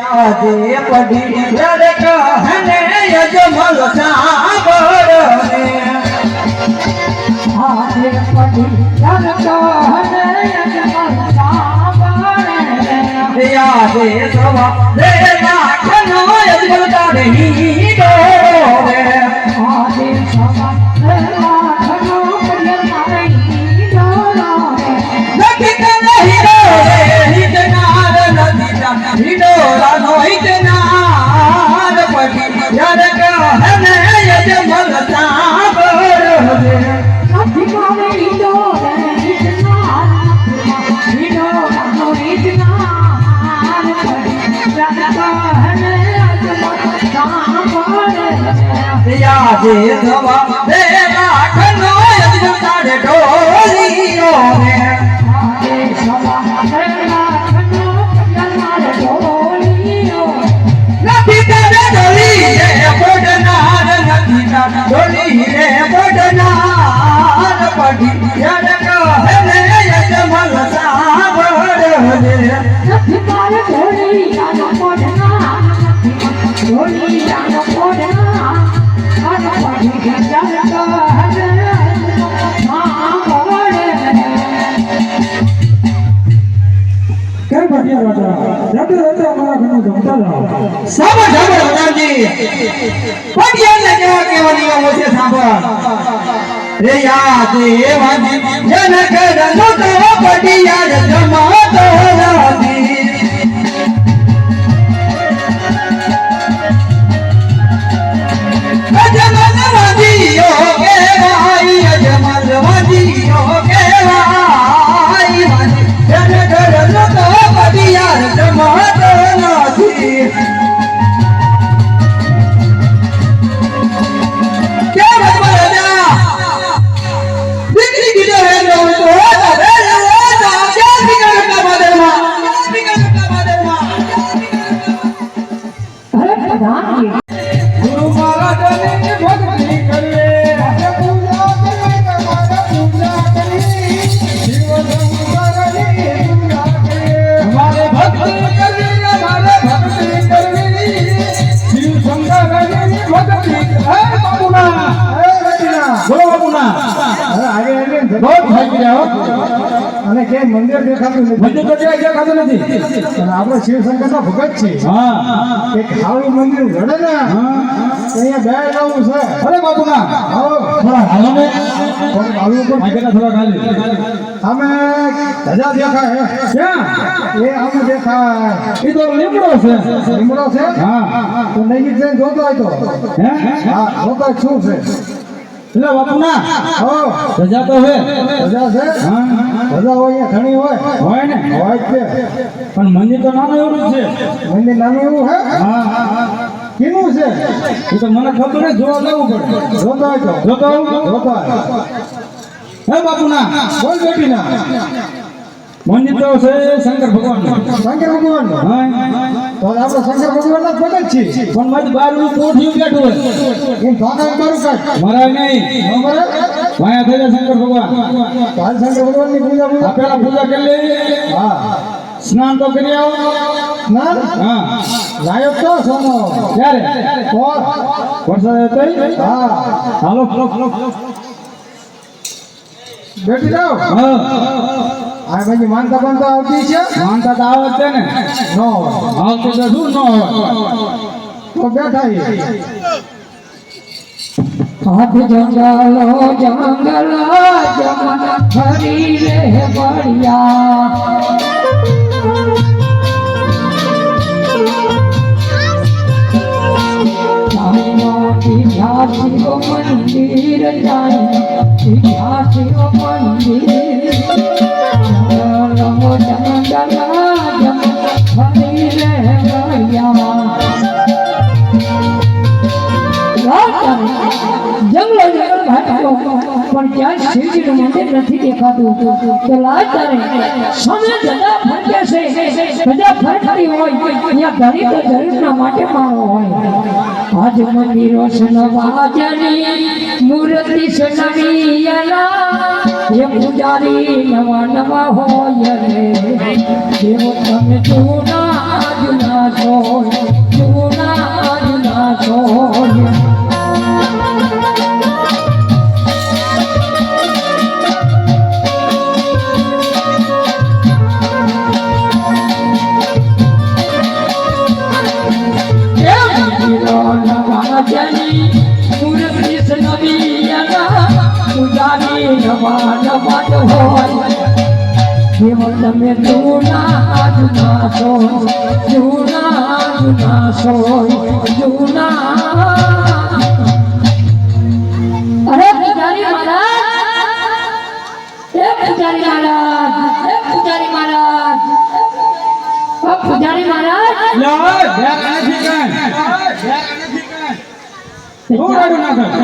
આજે પડી રડકહને યજમલ સાંભળને આજે પડી રડકહને યજમલ સાંભળને આજે સવા રે લાખનો યજમલ તારે હીરો રે આજે સવા રે લાખનો યજમલ તારે હીરો રે નથી તને હીરો રે હિતનાર નથી તને હીરો નો હિતનાર પડી રડકહને યજમલ સાંભળને નથી મારે હીરો રે હિતનાર હીરો નો હિતનાર પડી રડકહને યજમલ સાંભળને આજે સવા રે લાખનો યજમલ તારે ઢોલીઓ રે આજે સવા રે લાખનો યજમલ ઢોલીઓ નથી તને ઢોલી રે બોડનાર નથી તને ઢોલી રે બોડનાર પડી રડકહને યજમલ સાંભળને નથી મારે ઢોલિયાનો પોઢના ઢોલિયાનો પોઢના આનો પડી રડકહને સાંભળને કેમ ભટિયા રાજા રાતે રાતે અમારા ઘરનું જમતા જાઓ સાંભળ સાંભળ હજારજી પટિયાને કેવા કેવા નિયમો છે સાંભળ રે યાદ એવાજી જનક રનો તો પટિયા જમાતો રાજી અજમલ વાજીઓ કેવાય અજમલ વાજીઓ કેવાય જનક રનો તો પટિયા જમાતો રાજી અરે પ્રધાનજી ગુરુ મહારાજની ભક્તિ કરીએ આજે પૂજા કરીએ તમારે પૂજા કરીએ જીવન શંકરની પૂજા કરીએ અમારે ભક્તિ કરવી અમારે ભક્તિ કરવી શિવ શંકરની ભક્તિ હે બાબુના હે રચના બોલો બાબુના હવે આગે આગે બહુ થઈ ગયા અને કે મંદિર દેખાતું નથી મંદિર તો દેખાતું નથી અને આપણે શિવ શંકરના ભગત છે હા એક ખાવું મંદિર ઘડે ને અહીંયા બે જવું છે અરે બાપુના આવો થોડા હાલો ને થોડા હાલો પણ આગળ થોડા ખાલી અમે ધજા દેખાય ક્યાં એ આમ દેખાય એ તો લીમડો છે હા તો નજીક જઈને જોતો હોય તો હે હા જોતો શું છે એટલે બાપુના હો ધજા તો હે ધજા છે હા ધજા હોય ઘણી હોય ને હોય છે પણ મંદિર તો નાનું એવું છે મંદિર નાનું એવું હે હા કેવું છે એ તો મને ખબર નહીં જોવા જવું પડે જોતો હે બાપુના બોલ બેટીના મંદિર તો છે શંકર ભગવાન હા તો આપણે શંકર ભગવાન ના ભગત છે પણ મત બારું કોઠિયું બેઠું હોય એમ ભાગા બારું કાઢ મરાય નહીં ન મરે વાયા થઈ જાય શંકર ભગવાન કાલ શંકર ભગવાન ની પૂજા પેલા પૂજા કરી લે હા સ્નાન તો કરી આવો સ્નાન હા લાયક તો સોનો ક્યારે વરસાદ હતો હા હાલો બેઠી જાઓ હા આ ભાઈ માનતા બંધ આવતી છે માનતા તો આવે છે ને નો આવતી તો શું નો તો બેઠા હાથ જંગલો જંગલ જમન ફરી રે બળિયા શિવ મંદિર જાય શિવ મંદિર જંગલો જંગલ જમન ફરી રે બળિયા જંગલો જંગલ ભાટ્યો પણ ક્યાં શિવજીનું મંદિર નથી દેખાતું તો લાજ તારે સામે ધજા ફરકે છે ધજા ફરકતી હોય અહીંયા ઘણી તો જરૂરના માટે મારો હોય આજ મંદિરો સનવાજની મૂર્તિ સનવિયાલા એ પૂજારી નવા નવા હોય રે દેવો તમે જૂના જૂના છો સોય જૂના જૂના સોય તમે જૂના જૂના સોય જૂના અરે પૂજારી મહારાજ એ પૂજારી મહારાજ એ પૂજારી મહારાજ ઓ પૂજારી મહારાજ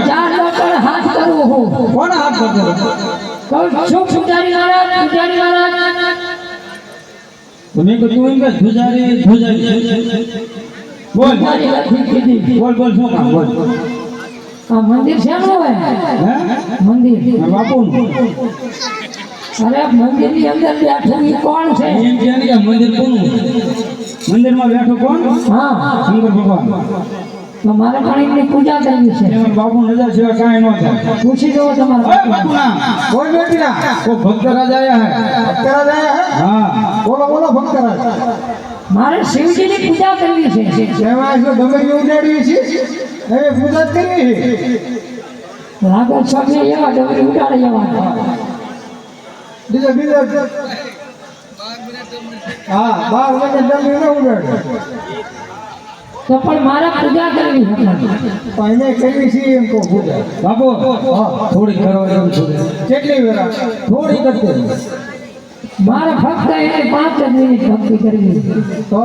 ચાર લોકો હાથ કરવો હો કોણ હાથ કરતો શું પૂજારી મહારાજ તમે કીધું એમ કે પૂજારી બોલ બોલ બોલ શું કામ બોલ આ મંદિર શેનું હોય હે મંદિર બાપુ અરે મંદિર ની અંદર બેઠું ઈ કોણ છે એમ કે ને મંદિર કોનું મંદિરમાં બેઠો કોણ હા શંકર ભગવાન તો મારે પણ એમની પૂજા કરવી છે એમાં બાપુ નજર સિવાય કાંઈ ન થાય પૂછી દો તમારા ઓય બાપુ ના બોલ બેટીના ઓ ભક્ત રાજ આયા હે ભક્ત રાજ આયા હે હા બોલો બોલો ભક્ત રાજ મારે શિવજીની પૂજા કરવી છે સેવા જો ડમરી ઉડાડીએ છીએ હવે પૂજા કરવી છે લાગો છોકરી એવા ડમરી ઉડાડે એવા બીજા હા 12 મિનિટ ડમરી ન ઉડાડે તો પણ મારે પૂજા કરવી હતી પાઈને કરવી છે એમ કહો પૂજા બાપુ હા થોડી કરો એમ થોડી કેટલી વેરા થોડી કરતે મારે ફક્ત એને 5 મિનિટ ભક્તિ કરવી તો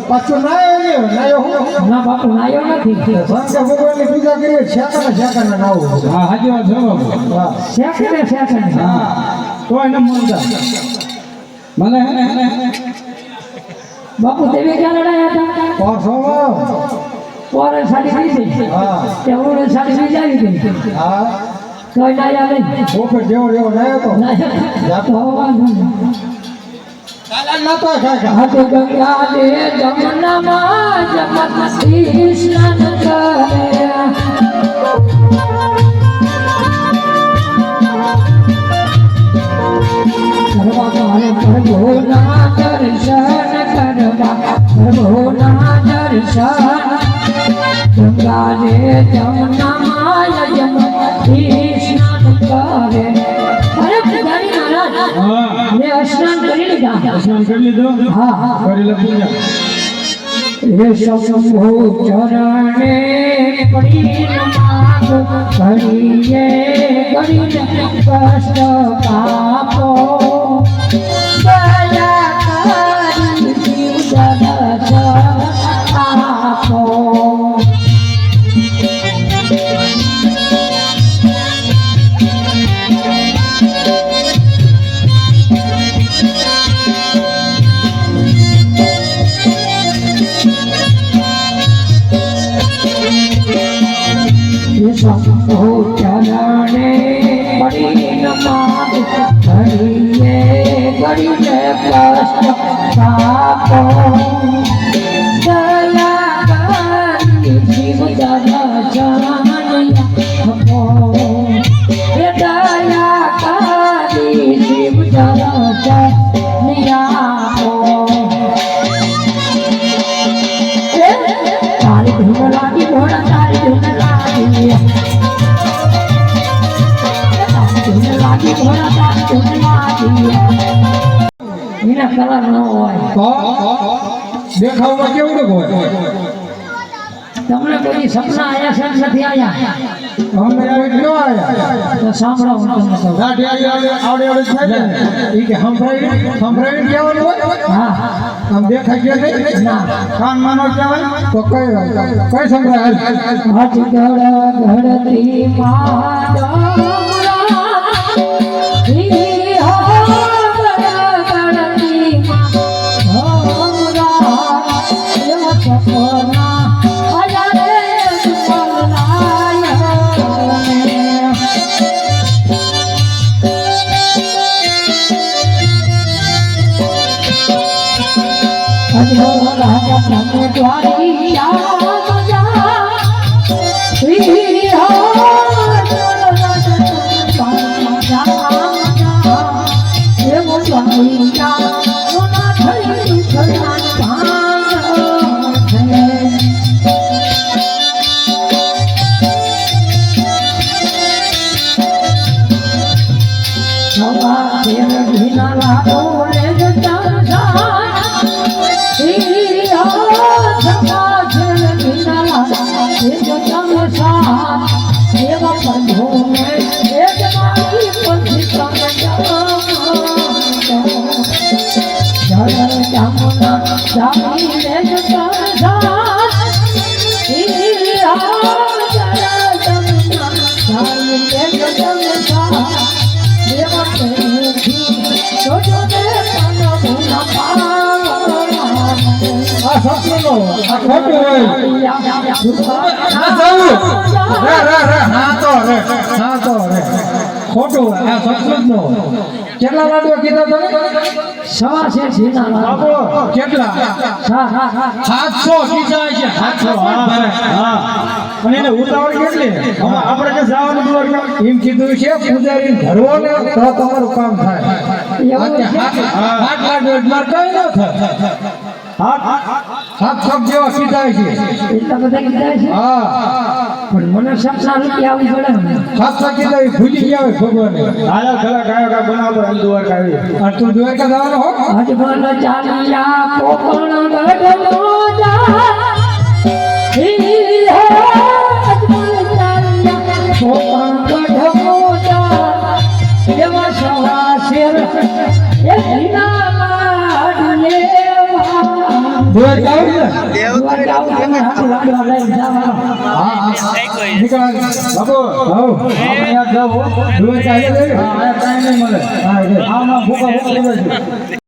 પાછો નાયો હું ના બાપુ નાયો નથી શંકર ભગવાનની પૂજા કરીએ છાકાના નાવો હા હાજી વાત છે બાપુ હા શેકડે હા તો એને મનતા મને હે બાપુ તમે ક્યાં લડાયા હતા પરસોમાં પોરે સાડી દીધી હા તે ઓરે સાડી બીજાવી ગઈ હા કોઈ નાયા નહીં ઓપર જેવો નાયો તો નાયા તો વાંધો નહીં નતા કાકા હાથ ગંગા દે જમનામાં જમતી સ્નાન કરે પ્રભુના દર્શન કરવા પ્રભુના દર્શન ગંગા દે જમનામાં જમતી સ્નાન કરે અરે પૂજારી મહારાજ મેં સ્નાન કરી લીધા સ્નાન કરી લીધું હા કરી લે પૂજા હે શંભો ચરણે પડી માગ ઘડીએ ઘડીને કષ્ટ પાપો દયા કરી જીવ દર્શન આપો શંભો ચરણે પડી માગ ઘડીએ ઘડીને કષ્ટ પાપો દયા કરી જીવ દર્શન આપો હે દયા કરી જીવ દર્શન આપો તારી ધૂમ લાગી ઘોડા તારી ધૂમ લાગી એના કલર ન હોય તો દેખાવમાં કેવડું હોય તમને કોઈ સપના આયા છે કે નથી આયા અમને કોઈ ન આયા તો સાંભળો હું તમને કહું ગાડી આવડે થાય ને ઈ કે સંભળાવી કહેવાનું હોય હા આમ દેખાય કે નહીં ના કાન માનો કહેવાય તો કઈ સંભળાય હજ ઘડતી રાજા તમે દ્વારી આ સપનું આ ખોટું હોય ના જાવું રે હા તો રે ખોટું હોય આ સપનું નો કેટલા લાડવા કીધા તમે સવા છે સીના બાપુ કેટલા 700 કીધા છે 700 હા અને એને ઉતાવળ કેટલી આપણે કે જવાનું દુવાર એમ કીધું છે પૂજારી ધરવો ને તો તમારું કામ થાય હાથ લાડવા માર કઈ ન થાય હાથ છક જેવા કીધા છે એટલા બધા કીધા છે હા પણ મને સપના નથી આવી પડે હાથ છક કીધા એ ભૂલી ગયા હોય ભગવાન હાલો ખરા કાયો કા બનાવતો એમ દુવાર કાવી અને તું દુવાર કા જવાનો હો આજ બોલ ચાલિયા કોકણ ગઢનો જા હી હો આજ બોલ ચાલિયા કોકણ ગઢનો જા એવા સવા શેર એ લીના લાડલે દુવાર કાવી ને દુવાર ગાવ તમે હાથ લાડવા લઈ જાવા હા નીકળ બાપુ આવો આપણે યાદ જાવ દુવાર કાવી હા આ કાઈ નહીં મળે હા આમાં ભૂકા ભૂકા